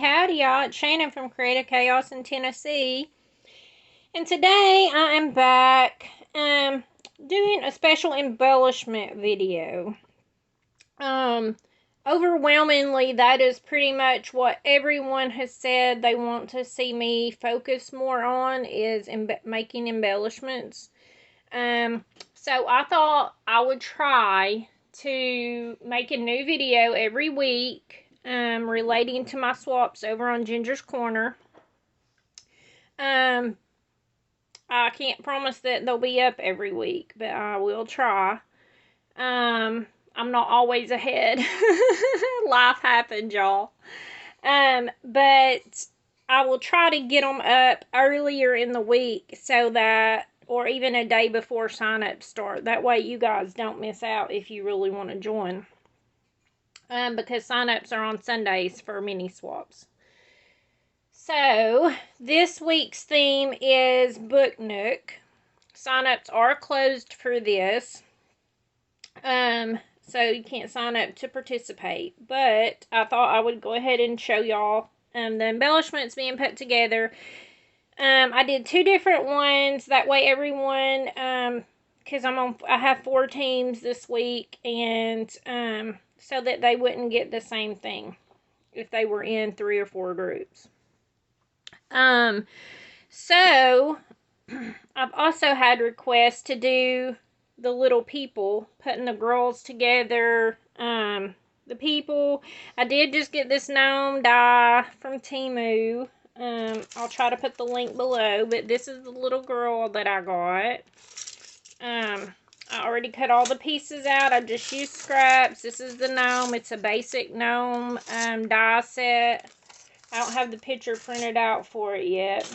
howdy, y'all. It's Shannon from Creative Chaos in Tennessee. And today I am back doing a special embellishment video. Overwhelmingly, that is pretty much what everyone has said they want to see me focus more on is making embellishments. So I thought I would try to make a new video every week relating to my swaps over on Ginger's Corner. I can't promise that they'll be up every week, but I will try. I'm not always ahead. Life happens, y'all. But I will try to get them up earlier in the week so that, or even a day before sign-ups start. That way you guys don't miss out if you really want to join. Because sign-ups are on Sundays for mini swaps. So, this week's theme is Book Nook. Sign-ups are closed for this. So you can't sign up to participate. But I thought I would go ahead and show y'all the embellishments being put together. I did two different ones. That way everyone, because I have 4 teams this week, and so that they wouldn't get the same thing if they were in 3 or 4 groups. So I've also had requests to do the little people, putting the girls together. The people, I did just get this gnome die from Temu. I'll try to put the link below, but this is the little girl that I got. I already cut all the pieces out. I just used scraps. This is the gnome. It's a basic gnome die set. I don't have the picture printed out for it yet.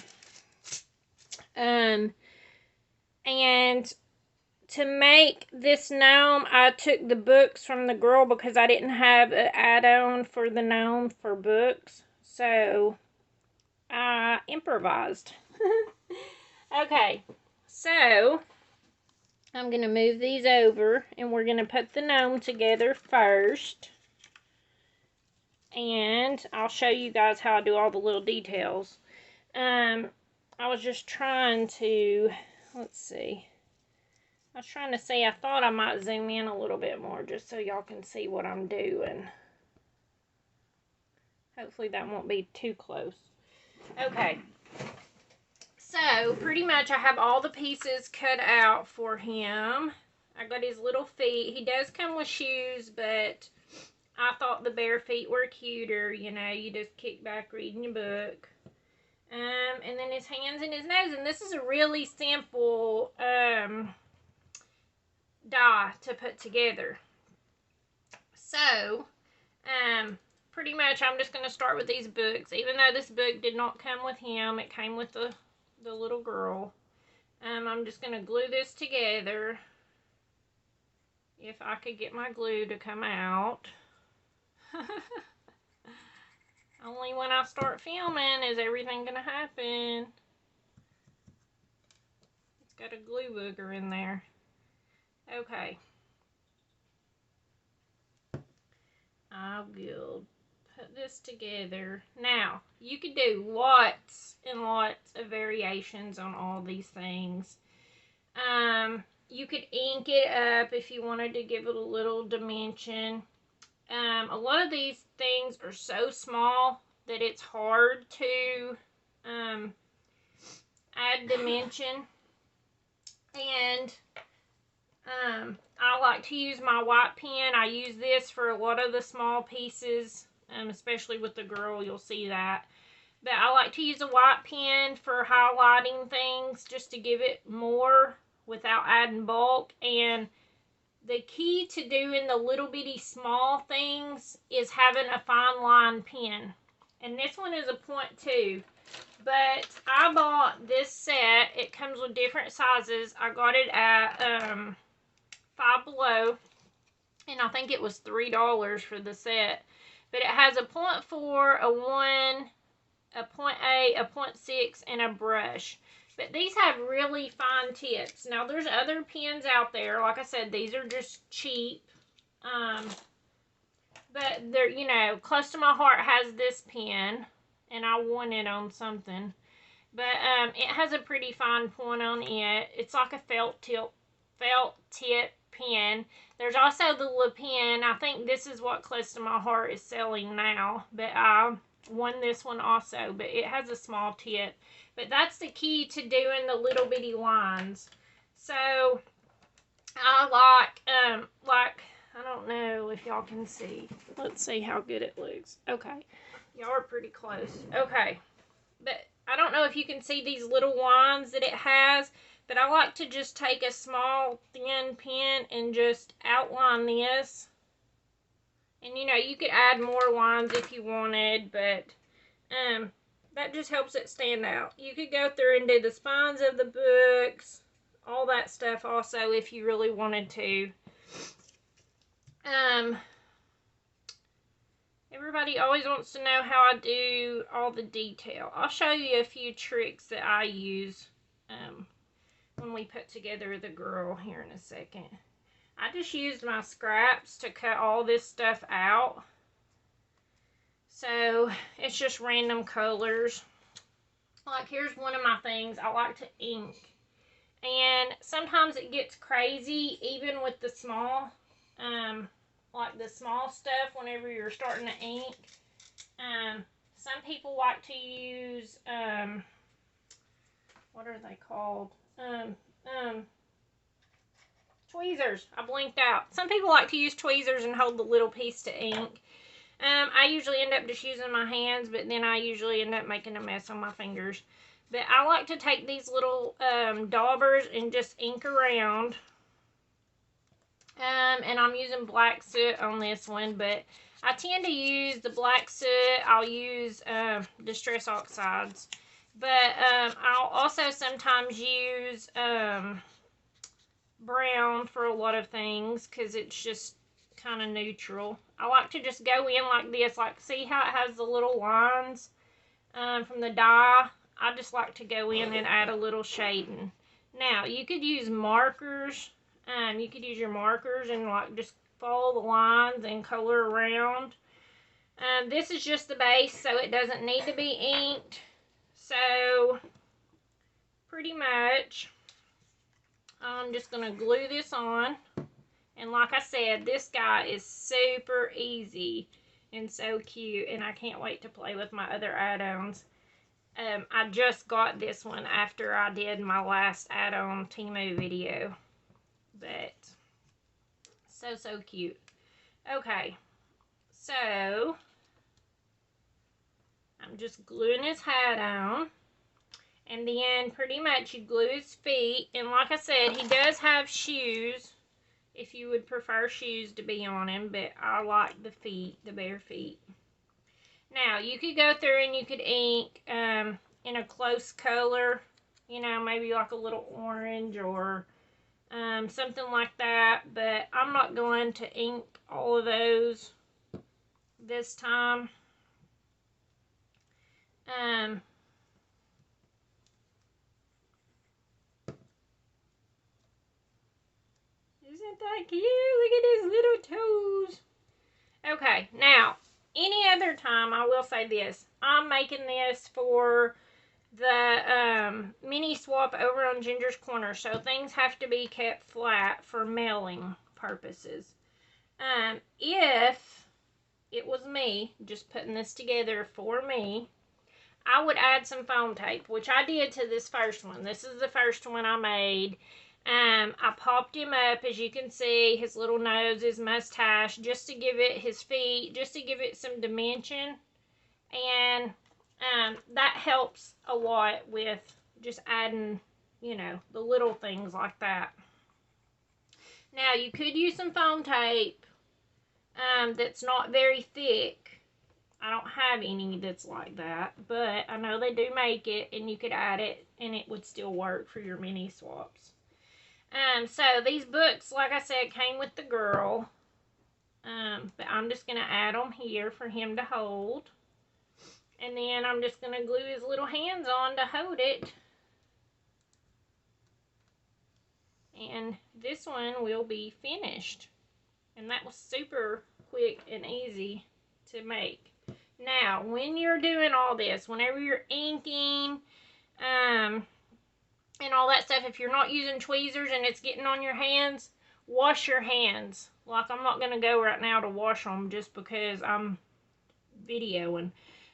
And to make this gnome, I took the books from the girl because I didn't have an add-on for the gnome for books. So, I improvised. Okay, so I'm going to move these over and we're going to put the gnome together first. And I'll show you guys how I do all the little details. I was just trying to, let's see. I was trying to see, I thought I might zoom in a little bit more just so y'all can see what I'm doing. Hopefully that won't be too close. Okay. So, pretty much I have all the pieces cut out for him. I got his little feet. He does come with shoes, but I thought the bare feet were cuter. You know, you just kick back reading your book. And then his hands and his nose. And this is a really simple die to put together. So, pretty much I'm just going to start with these books. Even though this book did not come with him, it came with the little girl. I'm just going to glue this together. If I could get my glue to come out. Only when I start filming is everything going to happen. It's got a glue booger in there. Okay. I will put this together. Now, you could do lots and lots of variations on all these things. You could ink it up if you wanted to give it a little dimension. A lot of these things are so small that it's hard to add dimension. And I like to use my white pen. I use this for a lot of the small pieces, especially with the girl, you'll see that. But I like to use a white pen for highlighting things just to give it more without adding bulk. And the key to doing the little bitty small things is having a fine line pen. And this one is a 0.2. But I bought this set. It comes with different sizes. I got it at Five Below. And I think it was $3 for the set. But it has a 0.4, a 1, a 0.8, a 0.6, and a brush. But these have really fine tips. Now, there's other pens out there. Like I said, these are just cheap. But they're, you know, close to my heart has this pen. and I won it on something. But it has a pretty fine point on it. It's like a felt tip pen. There's also the Le Pen. I think this is what Close to My Heart is selling now. But I won this one also. But it has a small tip. But that's the key to doing the little bitty lines. So I like I don't know if y'all can see. Let's see how good it looks. Okay. Y'all are pretty close. Okay. But I don't know if you can see these little lines that it has, but I like to just take a small thin pen and just outline this. And you know, you could add more lines if you wanted, but that just helps it stand out. You could go through and do the spines of the books, all that stuff also if you really wanted to. Everybody always wants to know how I do all the detail. I'll show you a few tricks that I use when we put together the girl here in a second. I just used my scraps to cut all this stuff out. So it's just random colors. Like here's one of my things. I like to ink. And sometimes it gets crazy even with the small like the small stuff whenever you're starting to ink. Some people like to use, what are they called? Tweezers. I blinked out. Some people like to use tweezers and hold the little piece to ink. I usually end up just using my hands, but then I usually end up making a mess on my fingers. But I like to take these little daubers and just ink around. And I'm using black soot on this one, but I tend to use the black soot. I'll use Distress Oxides, but I'll also sometimes use brown for a lot of things because it's just kind of neutral. I like to just go in like this, like see how it has the little lines from the dye. I just like to go in and add a little shading. Now you could use markers. You could use your markers and like just follow the lines and color around. This is just the base, so it doesn't need to be inked. So pretty much I'm just going to glue this on. And like I said, this guy is super easy and so cute, and I can't wait to play with my other add-ons. I just got this one after I did my last add-on Temu video. But so cute. Okay, so I'm just gluing his hat on, and then pretty much you glue his feet. And like I said, he does have shoes if you would prefer shoes to be on him, but I like the feet, the bare feet. Now you could go through and you could ink in a close color, you know, maybe like a little orange or something like that, but I'm not going to ink all of those this time. Isn't that cute? Look at his little toes. Okay, now, any other time, I will say this. I'm making this for the mini swap over on Ginger's Corner, so things have to be kept flat for mailing purposes. If it was me just putting this together for me, I would add some foam tape, which I did to this first one. This is the first one I made. I popped him up, as you can see, his little nose, his mustache, just to give it his feet, just to give it some dimension. And that helps a lot with just adding, you know, the little things like that. Now, you could use some foam tape that's not very thick. I don't have any that's like that, but I know they do make it, and you could add it, and it would still work for your mini swaps. So these books, like I said, came with the girl, but I'm just going to add them here for him to hold. And then I'm just going to glue his little hands on to hold it. And this one will be finished. And that was super quick and easy to make. Now, when you're doing all this, whenever you're inking, and all that stuff, if you're not using tweezers and it's getting on your hands, wash your hands. Like, I'm not going to go right now to wash them just because I'm videoing.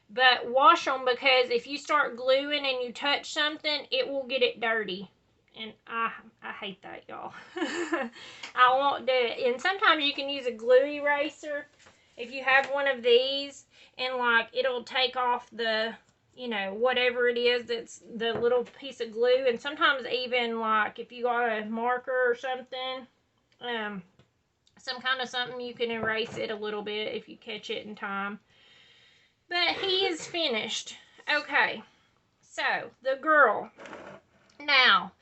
But wash them, because if you start gluing and you touch something, it will get it dirty. And I hate that, y'all. I won't do it. And sometimes you can use a glue eraser if you have one of these, and like it'll take off the, you know, whatever it is that's the little piece of glue. And sometimes even like if you got a marker or something, some kind of something, you can erase it a little bit if you catch it in time. But he is finished. Okay, so the girl. Now,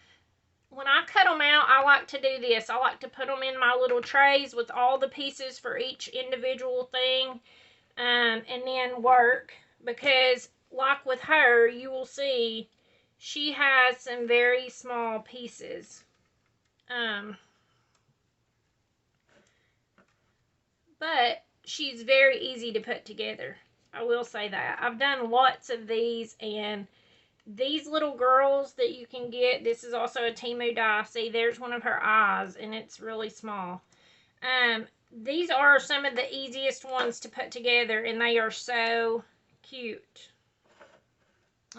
when I cut them out, I like to do this. I like to put them in my little trays with all the pieces for each individual thing, and then work, because like with her, you will see she has some very small pieces. But she's very easy to put together. I will say that. I've done lots of these, and these little girls that you can get, this is also a Temu die. See, there's one of her eyes, and it's really small. These are some of the easiest ones to put together, and they are so cute.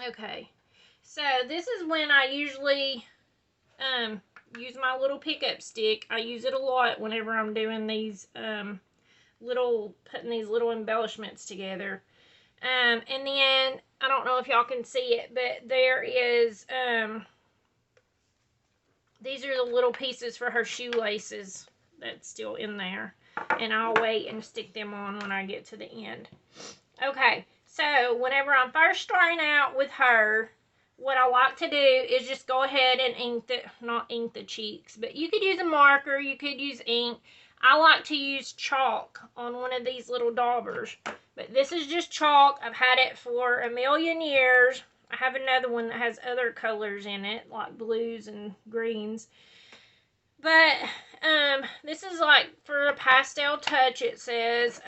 Okay, so this is when I usually use my little pickup stick. I use it a lot whenever I'm doing these putting these little embellishments together. And then, I don't know if y'all can see it, but there is, these are the little pieces for her shoelaces that's still in there. And I'll wait and stick them on when I get to the end. Okay, so whenever I'm first starting out with her, what I like to do is just go ahead and not ink the cheeks, but you could use a marker, you could use ink. I like to use chalk on one of these little daubers, but this is just chalk. I've had it for a million years. I have another one that has other colors in it, like blues and greens. But this is like for a pastel touch, it says.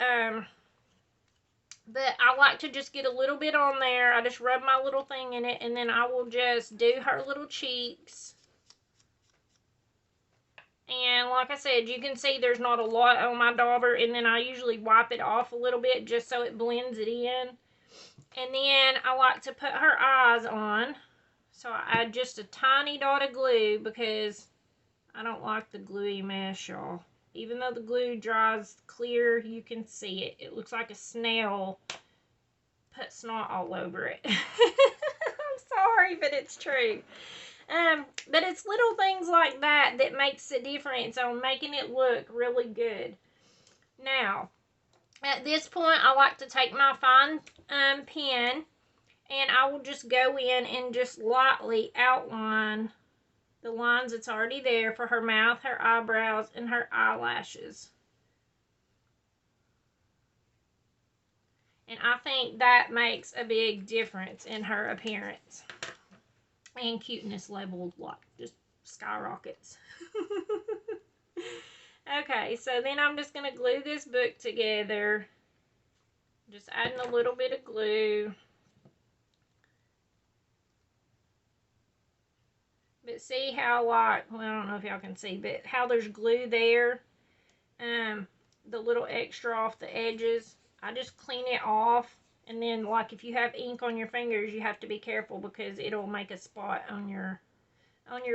But I like to just get a little bit on there. I just rub my little thing in it, and then I will just do her little cheeks. And like I said, you can see there's not a lot on my dauber, and then I usually wipe it off a little bit just so it blends it in. And then I like to put her eyes on. So I add just a tiny dot of glue because I don't like the gluey mess, y'all. Even though the glue dries clear, you can see it. It looks like a snail put snot all over it. I'm sorry, but it's true. But it's little things like that that makes the difference on making it look really good. Now, at this point, I like to take my fine pen, and I will just go in and just lightly outline the lines that's already there for her mouth, her eyebrows, and her eyelashes. And I think that makes a big difference in her appearance. And cuteness level, like, just skyrockets. Okay, so then I'm just going to glue this book together. Just adding a little bit of glue. But see how, like, well, I don't know if y'all can see, but how there's glue there. The little extra off the edges. I just clean it off. And then, like, if you have ink on your fingers, you have to be careful because it'll make a spot on your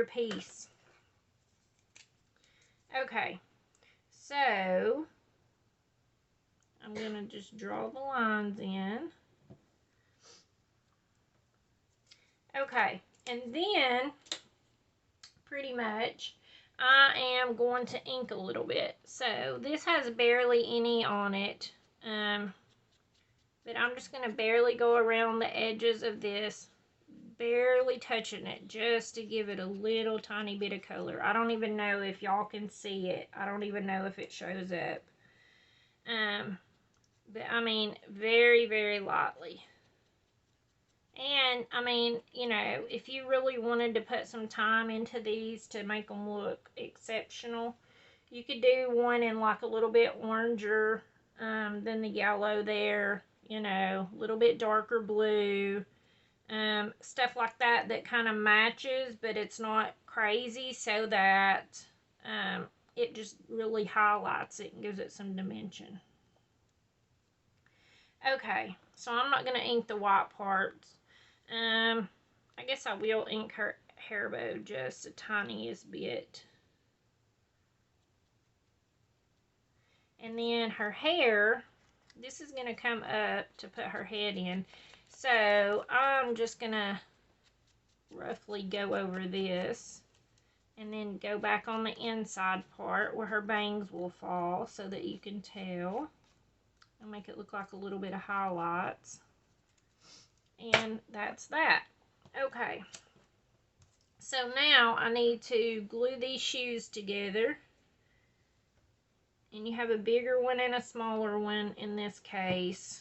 piece. Okay, so I'm going to just draw the lines in. Okay, and then, pretty much, I am going to ink a little bit. So, this has barely any on it. But I'm just going to barely go around the edges of this, barely touching it, just to give it a little tiny bit of color. I don't even know if y'all can see it. I don't even know if it shows up. But I mean, very, very lightly. And, I mean, you know, if you really wanted to put some time into these to make them look exceptional, you could do one in like a little bit oranger than the yellow there. you know, a little bit darker blue, stuff like that that kind of matches, but it's not crazy, so that it just really highlights it and gives it some dimension. Okay, so I'm not going to ink the white parts. I guess I will ink her hair bow just the tiniest bit. And then her hair, this is going to come up to put her head in. So I'm just going to roughly go over this and then go back on the inside part where her bangs will fall so that you can tell. I'll make it look like a little bit of highlights. And that's that. Okay. So now I need to glue these shoes together. And you have a bigger one and a smaller one in this case.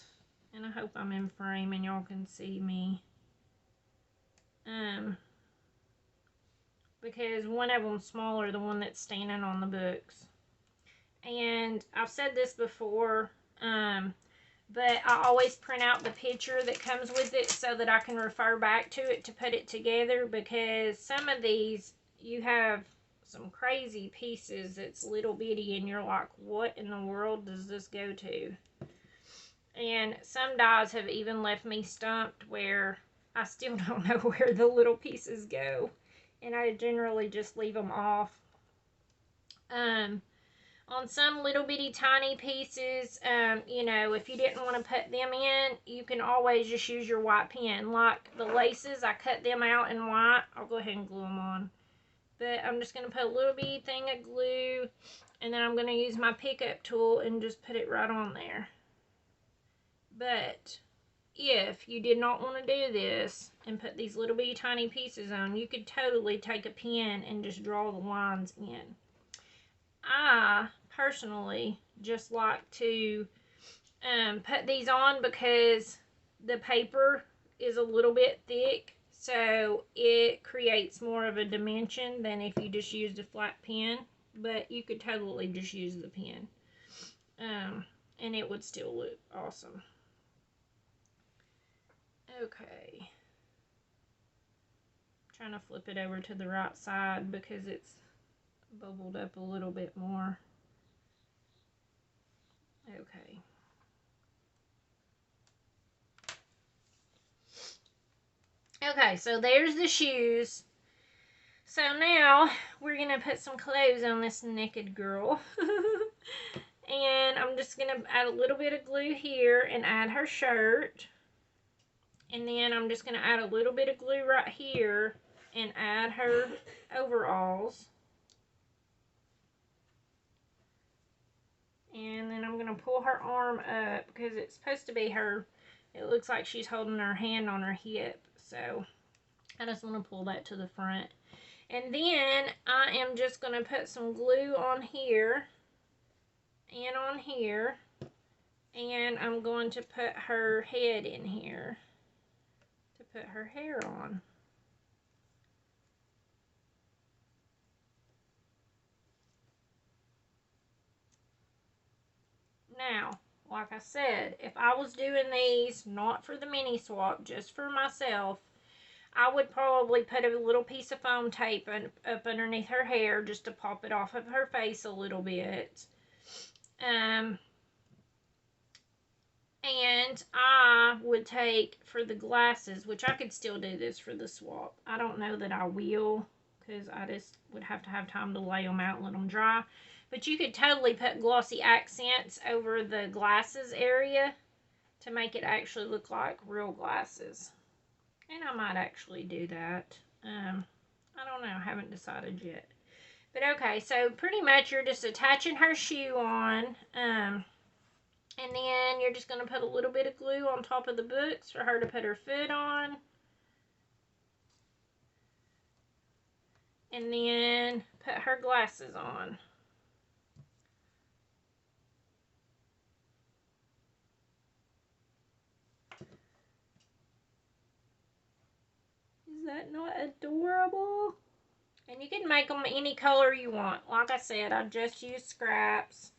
And I hope I'm in frame and y'all can see me. Because one of them's smaller, the one that's standing on the books. And I've said this before, but I always print out the picture that comes with it so that I can refer back to it to put it together, because some of these, you have some crazy pieces that's little bitty and you're like, what in the world does this go to? And some dies have even left me stumped where I still don't know where the little pieces go. And I generally just leave them off. On some little bitty tiny pieces, you know, if you didn't want to put them in, you can always just use your white pen. Like the laces, I cut them out in white. I'll go ahead and glue them on. But I'm just going to put a little bitty thing of glue, and then I'm going to use my pickup tool and just put it right on there. But if you did not want to do this and put these little bitty tiny pieces on, you could totally take a pen and just draw the lines in. I personally just like to put these on because the paper is a little bit thick, so it creates more of a dimension than if you just used a flat pen. But you could totally just use the pen, and it would still look awesome. Okay, trying to flip it over to the right side because it's bubbled up a little bit more. Okay. Okay, so there's the shoes. So now we're going to put some clothes on this naked girl. And I'm just going to add a little bit of glue here and add her shirt. And then I'm just going to add a little bit of glue right here and add her overalls. And then I'm going to pull her arm up because it's supposed to be her. It looks like she's holding her hand on her hip. So I just want to pull that to the front. And then I am just going to put some glue on here and on here. And I'm going to put her head in here to put her hair on. Now, like I said, if I was doing these not for the mini swap, just for myself, I would probably put a little piece of foam tape up underneath her hair just to pop it off of her face a little bit. And I would take, for the glasses, which I could still do this for the swap. I don't know that I will, because I just would have to have time to lay them out and let them dry. But you could totally put glossy accents over the glasses area to make it actually look like real glasses. And I might actually do that. I don't know. I haven't decided yet. But okay, so pretty much you're just attaching her shoe on. And then you're just going to put a little bit of glue on top of the books for her to put her foot on. And then put her glasses on. Is that not adorable? And you can make them any color you want. Like I said, I just use scraps.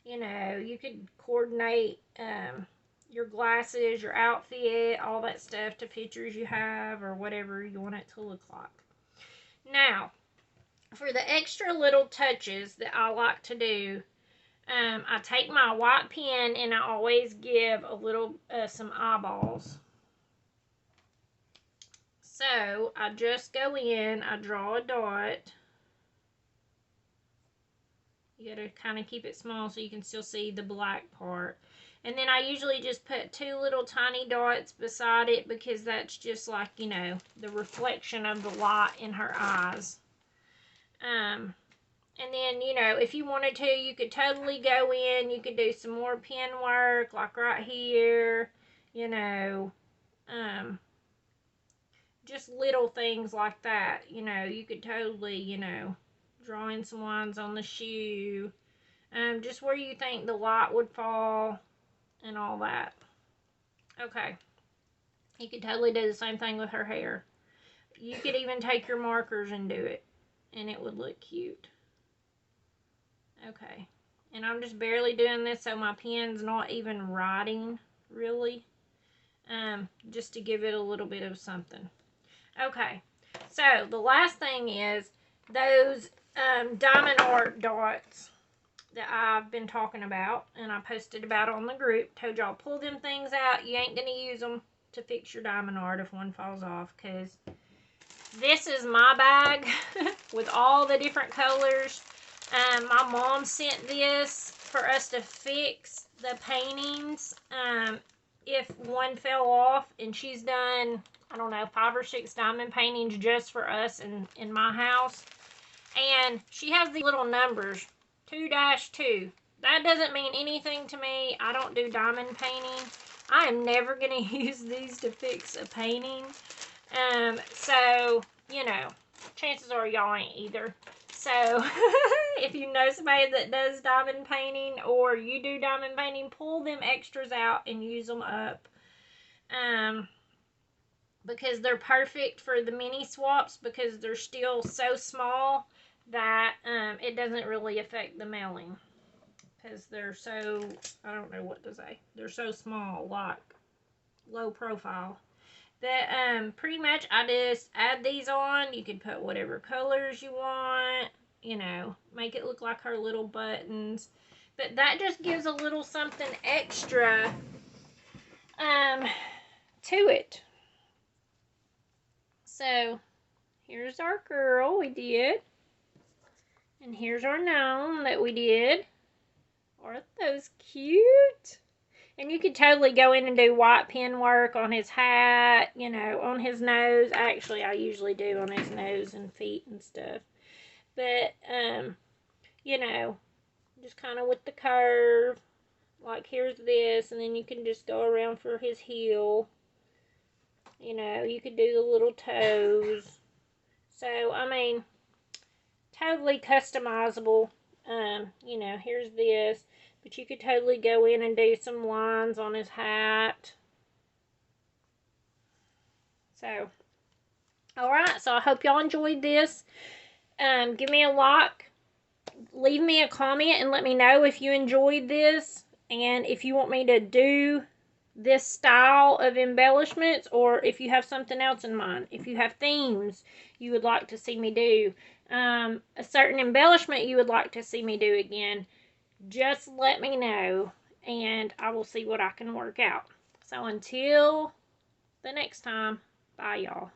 You know, you could coordinate your glasses, your outfit, all that stuff to pictures you have or whatever you want it to look like. Now, for the extra little touches that I like to do, I take my white pen and I always give a little, some eyeballs. So, I just go in, I draw a dot. You gotta kind of keep it small so you can still see the black part. And then I usually just put 2 little tiny dots beside it because that's just like, you know, the reflection of the light in her eyes. And then, you know, if you wanted to, you could totally go in. You could do some more pen work, like right here, you know. Just little things like that. You know, you could totally, you know, draw in some lines on the shoe. Just where you think the light would fall and all that. Okay. You could totally do the same thing with her hair. You could even take your markers and do it. And it would look cute. Okay, and I'm just barely doing this so my pen's not even writing, really, just to give it a little bit of something. Okay, so the last thing is those diamond art dots that I've been talking about, and I posted about on the group. Told y'all, pull them things out. You ain't going to use them to fix your diamond art if one falls off, because this is my bag with all the different colors. My mom sent this for us to fix the paintings if one fell off, and she's done, I don't know, 5 or 6 diamond paintings just for us in my house. And she has these little numbers, 2-2. That doesn't mean anything to me. I don't do diamond painting. I am never going to use these to fix a painting. So, you know, chances are y'all ain't either. So, if you know somebody that does diamond painting or you do diamond painting, pull them extras out and use them up. Because they're perfect for the mini swaps because they're still so small that it doesn't really affect the mailing. Because they're so, I don't know what to say. They're so small, like low profile. That pretty much I just add these on. You can put whatever colors you want, you know, make it look like her little buttons. But that just gives a little something extra to it. So here's our girl we did. And here's our gnome that we did. Aren't those cute? And you could totally go in and do white pen work on his hat, you know, on his nose. Actually, I usually do on his nose and feet and stuff. But, you know, just kind of with the curve. Like, here's this, and then you can just go around for his heel. You know, you could do the little toes. So, I mean, totally customizable. You know, here's this. But you could totally go in and do some lines on his hat. So, alright. So, I hope y'all enjoyed this. Give me a like. Leave me a comment and let me know if you enjoyed this. And if you want me to do this style of embellishments. Or if you have something else in mind. If you have themes you would like to see me do. A certain embellishment you would like to see me do again. Just let me know, and I will see what I can work out. So until the next time, bye y'all.